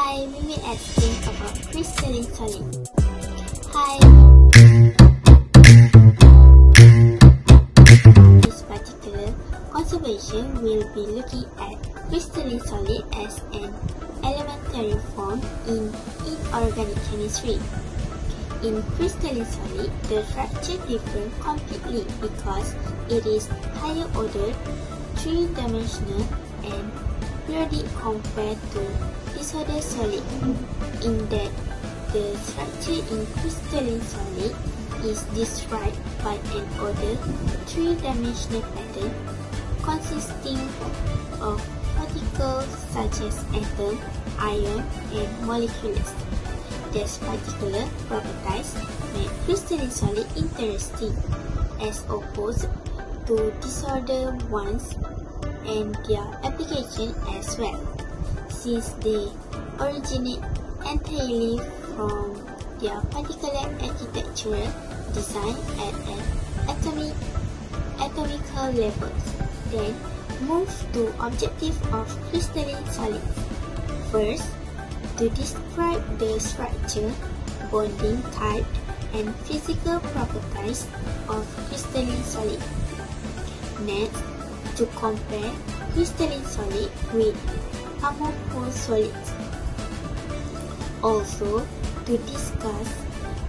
Hi, we will explain about crystalline solid. Hi. This particular conservation will be looking at crystalline solid as an elementary form in inorganic chemistry. In crystalline solid, the structure differs completely because it is higher order, three-dimensional, and periodic compared to disordered solid, in that the structure in crystalline solid is described by an ordered three-dimensional pattern consisting of particles such as atom, ion, and molecules. These particular properties make crystalline solid interesting as opposed to disordered ones, and their application as well, since they originate entirely from their particular architectural design at an atomical levels. Then move to objective of crystalline solids. First, to describe the structure, bonding type, and physical properties of crystalline solid. Next, to compare crystalline solid with amorphous solids. Also, to discuss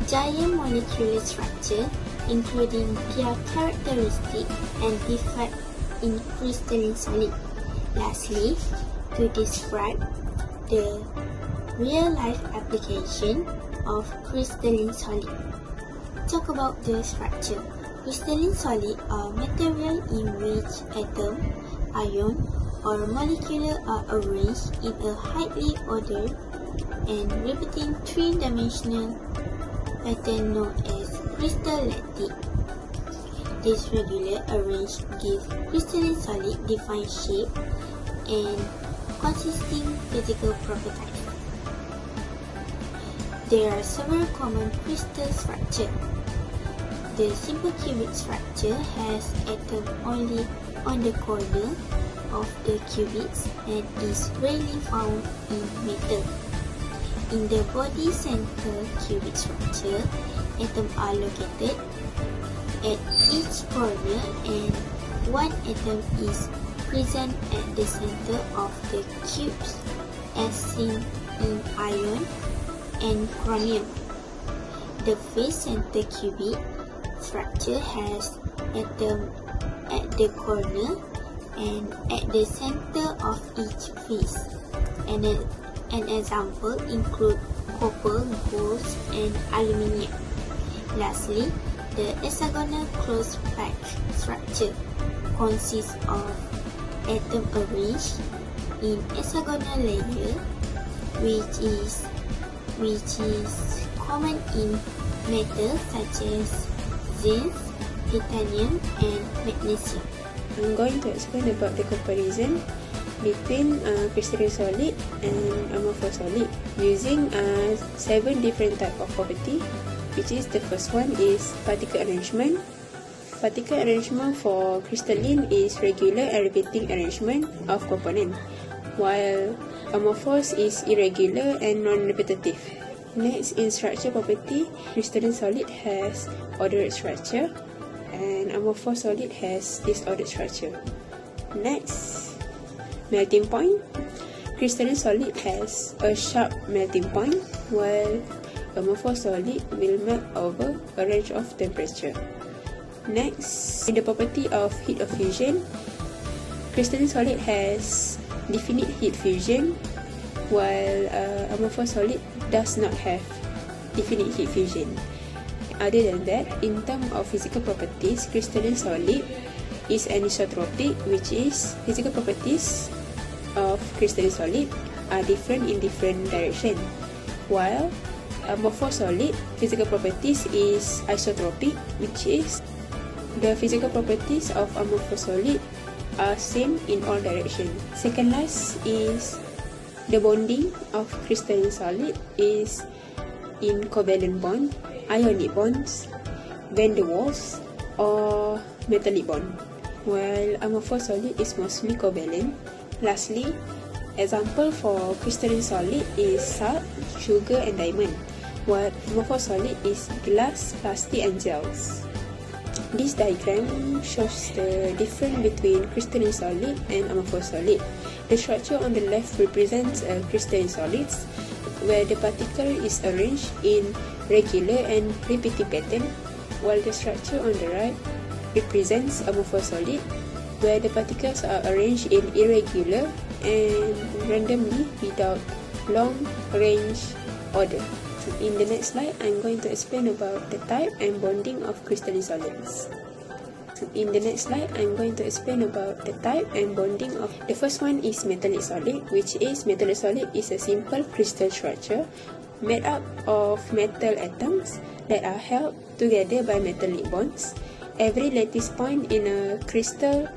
giant molecular structure, including their characteristic and defect in crystalline solid. Lastly, to describe the real-life application of crystalline solid. Talk about the structure. Crystalline solid are material in which atom, ion, or molecule are arranged in a highly ordered and repeating three-dimensional pattern known as crystal lattice. This regular arrangement gives crystalline solid defined shape and consisting physical properties. There are several common crystal structures. The simple cubic structure has atom only on the corner of the cubits and is rarely found in metal. In the body center cubic structure, atoms are located at each corner and one atom is present at the center of the cubes, as seen in iron and chromium. The face center cubic structure has atom at the corner and at the center of each face. An example include copper, gold, and aluminium. Lastly, the hexagonal closed-packed structure consists of atoms arranged in hexagonal layer, which is common in metals such as zinc, titanium, and magnesium. I'm going to explain about the comparison between crystalline solid and amorphous solid using 7 different types of property, which is the first one is particle arrangement. Particle arrangement for crystalline is regular and repeating arrangement of components, while amorphous is irregular and non-repetitive. Next, in structure property, crystalline solid has ordered structure and amorphous solid has disordered structure. Next, melting point. Crystalline solid has a sharp melting point, while amorphous solid will melt over a range of temperature. Next, in the property of heat of fusion, crystalline solid has definite heat fusion, while amorphous solid does not have definite heat fusion. Other than that, in terms of physical properties, crystalline solid is anisotropic, which is physical properties of crystalline solid are different in different directions, while amorphous solid physical properties is isotropic, which is the physical properties of amorphous solid are same in all directions. Second last is the bonding of crystalline solid is in covalent bond, ionic bonds, van der Waals, or metallic bond, while amorphous solid is mostly covalent. Lastly, Example for crystalline solid is salt, sugar and diamond, while amorphous solid is glass, plastic and gels. This diagram shows the difference between crystalline solid and amorphous solid. The structure on the left represents a crystalline solids, where the particle is arranged in regular and repeating pattern, while the structure on the right represents amorphous solid, where the particles are arranged in irregular and randomly without long-range order. In the next slide, I'm going to explain about the type and bonding of crystalline solids. In the next slide, I'm going to explain about the type and bonding of. The first one is metallic solid, which is metallic solid is a simple crystal structure made up of metal atoms that are held together by metallic bonds. Every lattice point in a crystal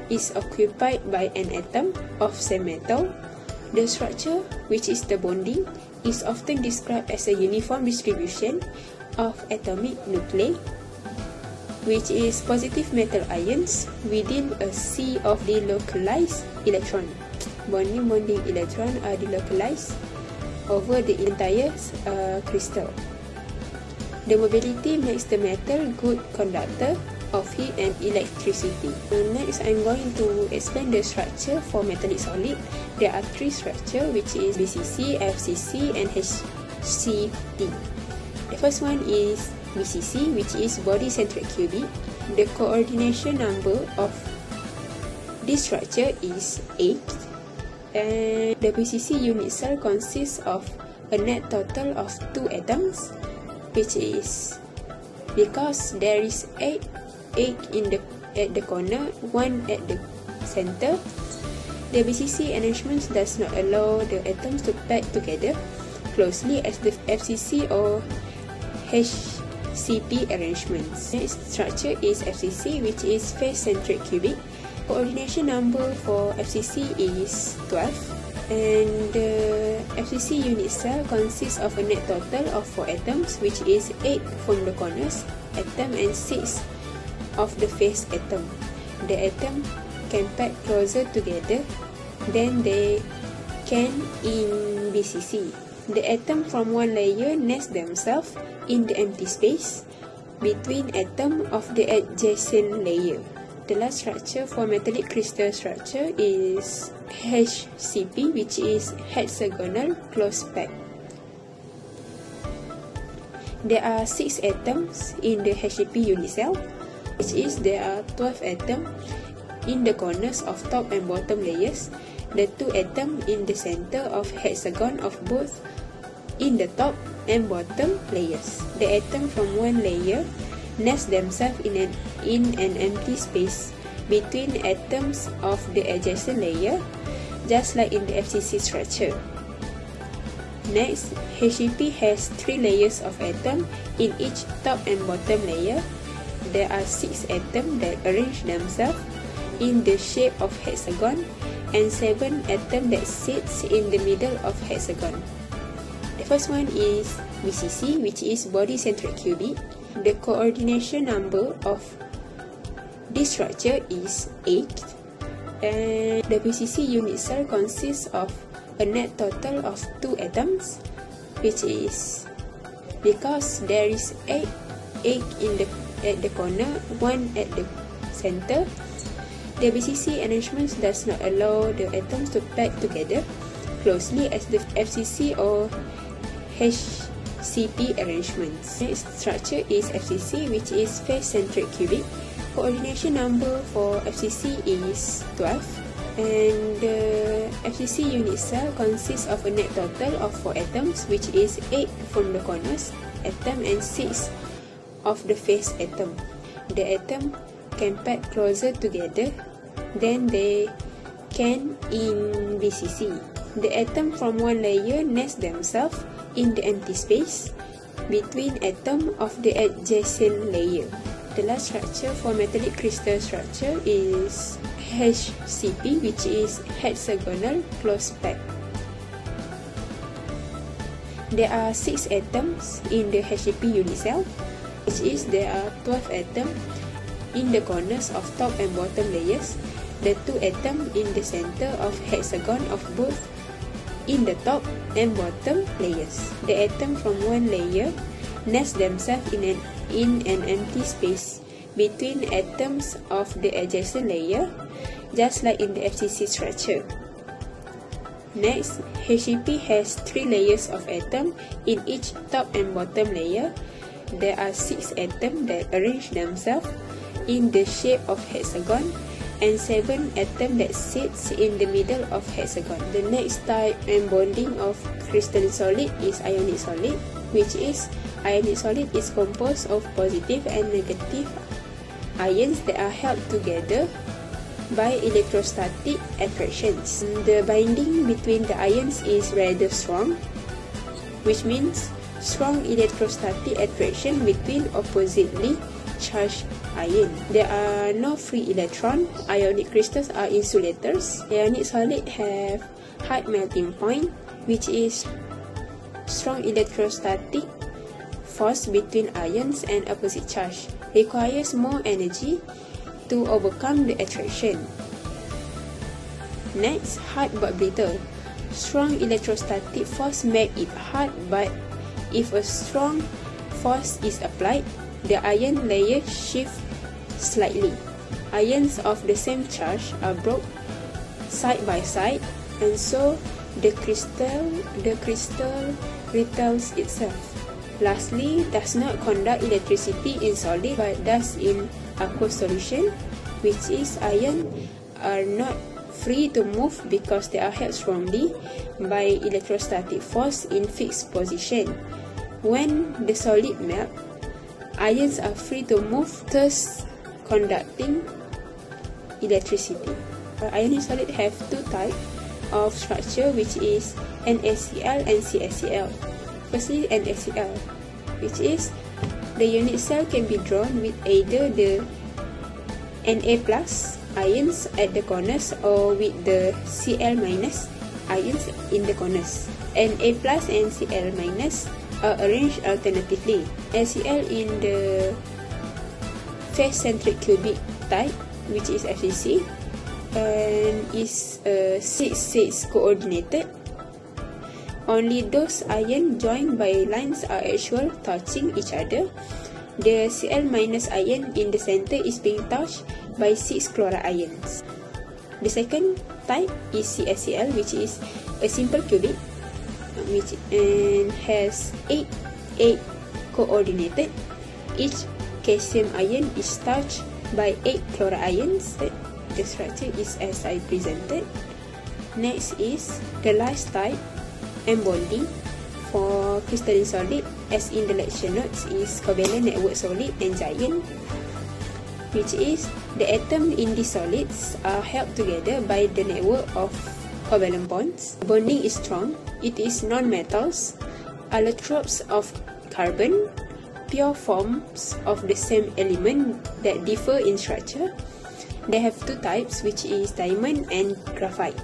is occupied by an atom of same metal. The structure, which is the bonding, is often described as a uniform distribution of atomic nuclei, which is positive metal ions within a sea of delocalized electrons. Bonding electrons are delocalized over the entire crystal. The mobility makes the metal good conductor of heat and electricity. Next, I'm going to explain the structure for metallic solid. There are three structures, which is BCC, FCC, and HCP. The first one is BCC, which is body-centered cubic. The coordination number of this structure is 8, and the BCC unit cell consists of a net total of 2 atoms, which is because there is 8 at the corner, 1 at the center. The BCC arrangements does not allow the atoms to pack together closely as the FCC or HCP arrangements. Next structure is FCC, which is face-centered cubic. Coordination number for FCC is 12, and the FCC unit cell consists of a net total of 4 atoms, which is 8 from the corners atom and 6 of the face atom. The atom can pack closer together than they can in BCC. The atom from one layer nest themselves in the empty space between atom of the adjacent layer. The last structure for metallic crystal structure is HCP, which is hexagonal close pack. There are 6 atoms in the HCP unit cell, which is there are 12 atoms in the corners of top and bottom layers, the 2 atoms in the center of hexagon of both in the top and bottom layers. The atom from one layer nest themselves in an empty space between atoms of the adjacent layer, just like in the FCC structure. Next, HCP has 3 layers of atom in each top and bottom layer. There are 6 atoms that arrange themselves in the shape of hexagon and 7 atoms that sits in the middle of hexagon. The first one is BCC, which is body-centered cubic. The coordination number of this structure is 8, and the BCC unit cell consists of a net total of 2 atoms, which is because there is 8 at the corner, 1 at the center. The BCC arrangements does not allow the atoms to pack together closely as the FCC or HCP arrangements. Next structure is FCC, which is face-centered cubic. Coordination number for FCC is 12, and the FCC unit cell consists of a net total of 4 atoms, which is 8 from the corners atom and 6 of the face atom. The atom can pack closer together than they can in BCC. The atom from one layer nest themselves in the empty space between atom of the adjacent layer. The last structure for metallic crystal structure is HCP, which is hexagonal close pack. There are 6 atoms in the HCP unit cell, which is there are 12 atoms in the corners of top and bottom layers, the 2 atoms in the center of hexagon of both in the top and bottom layers. The atoms from one layer nest themselves in an empty space between atoms of the adjacent layer, just like in the FCC structure. Next, HEP has 3 layers of atoms in each top and bottom layer. There are 6 atoms that arrange themselves in the shape of hexagon and 7 atoms that sits in the middle of hexagon. The next type and bonding of crystalline solid is ionic solid, which is ionic solid is composed of positive and negative ions that are held together by electrostatic attractions. The binding between the ions is rather strong, which means strong electrostatic attraction between oppositely charged ions. There are no free electrons. Ionic crystals are insulators. Ionic solids have high melting point, which is strong electrostatic force between ions and opposite charge. Requires more energy to overcome the attraction. Next, hard but brittle. Strong electrostatic force make it hard, but if a strong force is applied, the ion layer shift slightly. Ions of the same charge are brought side by side, and so the crystal brittles itself. Lastly, does not conduct electricity in solid but does in aqueous solution, which is ions are not free to move because they are held strongly by electrostatic force in fixed position. When the solid melt, ions are free to move, thus conducting electricity. Ionic solid have 2 types of structure, which is NaCl and CaCl. Firstly, NaCl, which is the unit cell can be drawn with either the Na plus ions at the corners or with the Cl minus ions in the corners. Na plus and Cl minus are arranged alternatively. NaCl in the face-centric cubic type, which is FCC, and is 6-6 coordinated. Only those ions joined by lines are actually touching each other. The Cl minus ion in the center is being touched by 6 chloride ions. The second type is CaCl, which is a simple cubic, which has 8 coordinated. Each calcium ion is touched by 8 chloride ions. The structure is as I presented. Next is the last type and bonding for crystalline solid, as in the lecture notes, is covalent network solid and giant, which is the atoms in these solids are held together by the network of covalent bonds. Bonding is strong. It is non-metals, allotropes of carbon, pure forms of the same element that differ in structure. They have 2 types, which is diamond and graphite.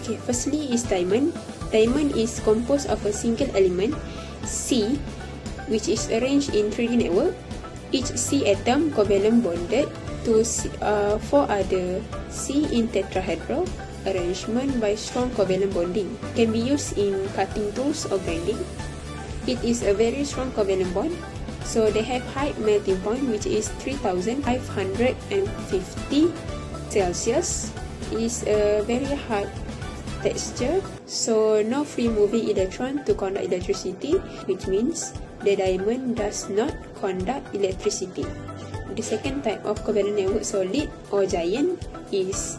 Okay, firstly is diamond. Diamond is composed of a single element, C, which is arranged in 3D network. Each C atom covalent bonded to 4 other C in tetrahedral arrangement by strong covalent bonding. Can be used in cutting tools or grinding. It is a very strong covalent bond, so they have high melting point, which is 3550 Celsius. Is a very hard texture, so no free moving electron to conduct electricity, which means the diamond does not conduct electricity. The second type of covalent network solid or giant is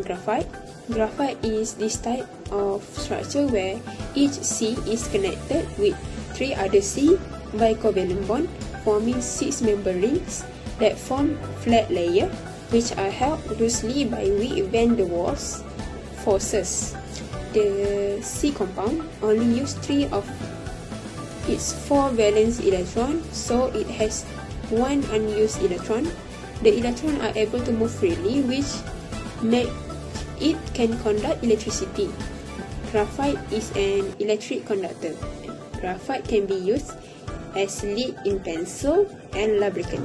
graphite. Graphite is this type of structure where each C is connected with 3 other C by covalent bond, forming 6 member rings that form flat layer, which are held loosely by weak van der Waals forces. The C compound only uses 3 of its 4 valence electrons, so it has 1 unused electron. The electrons are able to move freely, which make it can conduct electricity. Graphite is an electric conductor. Graphite can be used as lead in pencil and lubricant.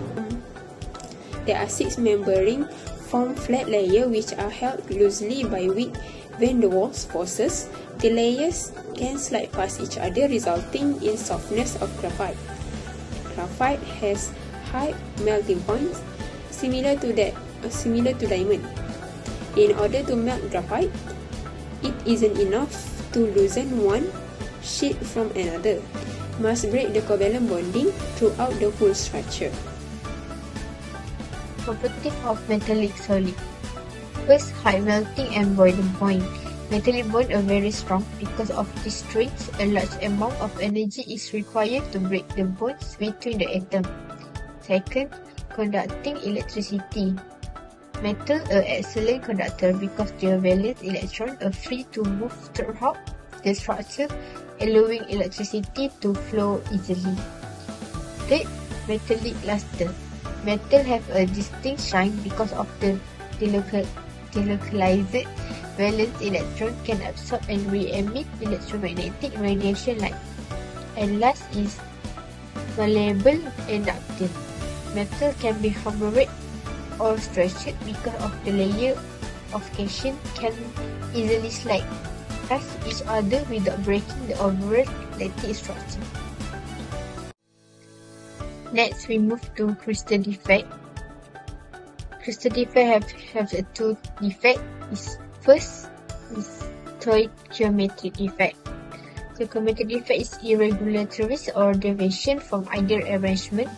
There are 6 member rings form flat layer which are held loosely by weak van der Waals forces, the layers can slide past each other, resulting in softness of graphite. Graphite has high melting points, similar to diamond. In order to melt graphite, it isn't enough to loosen one sheet from another. Must break the covalent bonding throughout the whole structure. Properties of metallic solid. First, high melting and boiling point. Metallic bonds are very strong. Because of these traits, a large amount of energy is required to break the bonds between the atoms. Second, conducting electricity. Metals are excellent conductor because their valence electrons are free to move throughout the structure, allowing electricity to flow easily. Third, metallic luster. Metal have a distinct shine because of the delocalized valence electron can absorb and re-emit electromagnetic radiation light. And last is malleable and ductile. Metal can be hammered or stretched because of the layer of casing can easily slide past each other without breaking the overall lattice structure. Next, we move to crystal defect. Crystal defect have two defects. First is stoichiometric defect. Stoichiometric defect is irregularities or deviation from ideal arrangement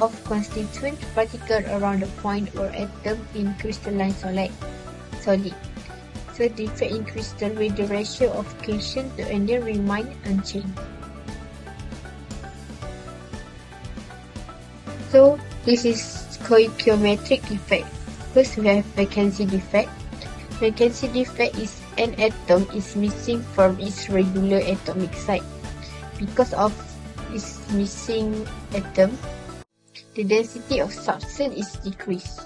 of constituent particles around the point or atom in crystalline solid. So defect in crystal where the ratio of cation to anion remain unchanged. So this is stoichiometric defect. First we have vacancy defect. Vacancy defect is an atom is missing from its regular atomic site. Because of its missing atom, the density of substance is decreased.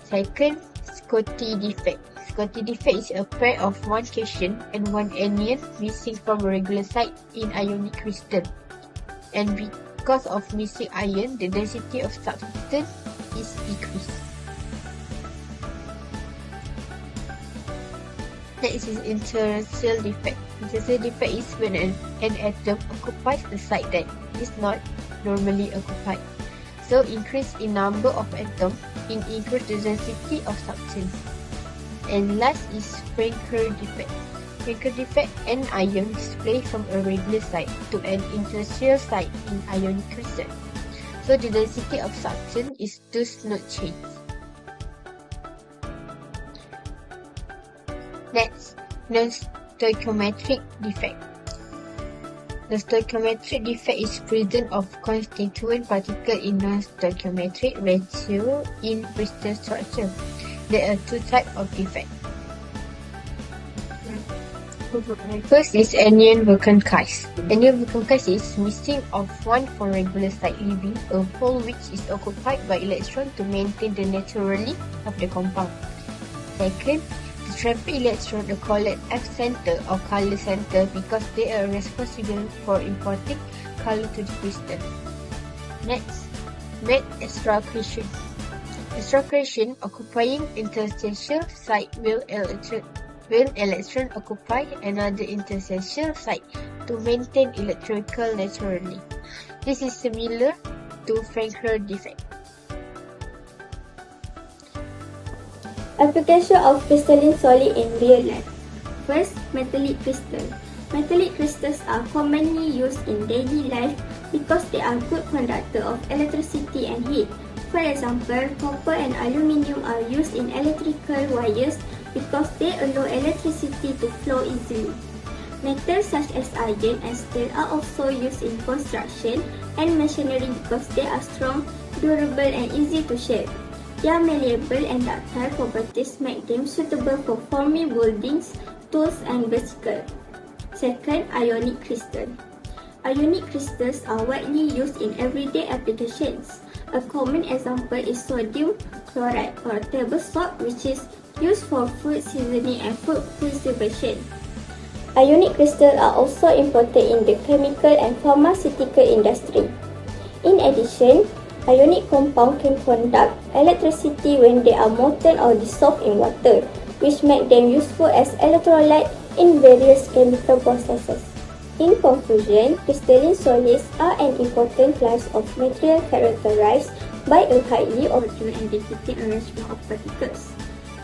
Second, Scotty defect. Scotty defect is a pair of one cation and one anion missing from a regular site in ionic crystal. And because of missing ion, the density of substance is decreased. Next is interstitial defect. Interstitial defect is when an atom occupies a site that is not normally occupied. So increase in number of atoms in increase the density of substance. And last is Frankel defect. Frankel defect, an ion displaced from a regular site to an interstitial site in ionic crystal. So the density of substance is thus not changed. Next, non-stoichiometric defect. The stoichiometric defect is presence of constituent particles in non-stoichiometric ratio in crystal structure. There are two types of defect. First is anion vacancies. Anion vacancies is missing of one from regular site, leaving a hole which is occupied by electron to maintain the naturality of the compound. Second, the trapped electrons are called F-center or color center because they are responsible for importing color to the crystal. Next, net extraction. Extraction occupying interstitial site will electron occupy another interstitial site to maintain electrical naturality. This is similar to Frankel defect. Application of crystalline solid in real life. First, metallic crystal. Metallic crystals are commonly used in daily life because they are good conductor of electricity and heat. For example, copper and aluminium are used in electrical wires because they allow electricity to flow easily. Metals such as iron and steel are also used in construction and machinery because they are strong, durable and easy to shape. Their malleable and ductile properties make them suitable for forming buildings, tools and vesicles. Second, ionic crystal. Ionic crystals are widely used in everyday applications. A common example is sodium chloride or table salt, which is used for food seasoning and food preservation. Ionic crystals are also important in the chemical and pharmaceutical industry. In addition, ionic compounds can conduct electricity when they are molten or dissolved in water. which make them useful as electrolyte in various chemical processes. In conclusion, crystalline solids are an important class of material characterized by a highly ordered and repeated arrangement of particles.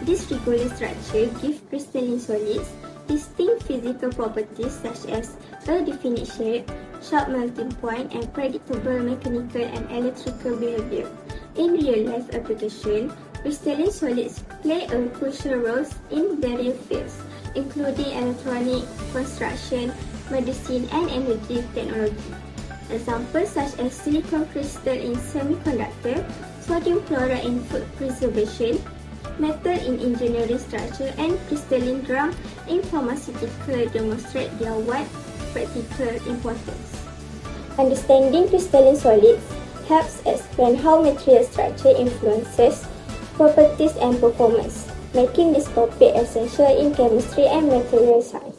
This regular structure gives crystalline solids distinct physical properties such as a definite shape, sharp melting point, and predictable mechanical and electrical behavior. In real-life application, crystalline solids play a crucial role in various fields, including electronic, construction, medicine, and energy technology. Examples such as silicon crystal in semiconductor, sodium chloride in food preservation, metal in engineering structure, and crystalline drum in pharmaceutical demonstrate their wide practical importance. Understanding crystalline solids helps explain how material structure influences properties and performance, making this topic essential in chemistry and material science.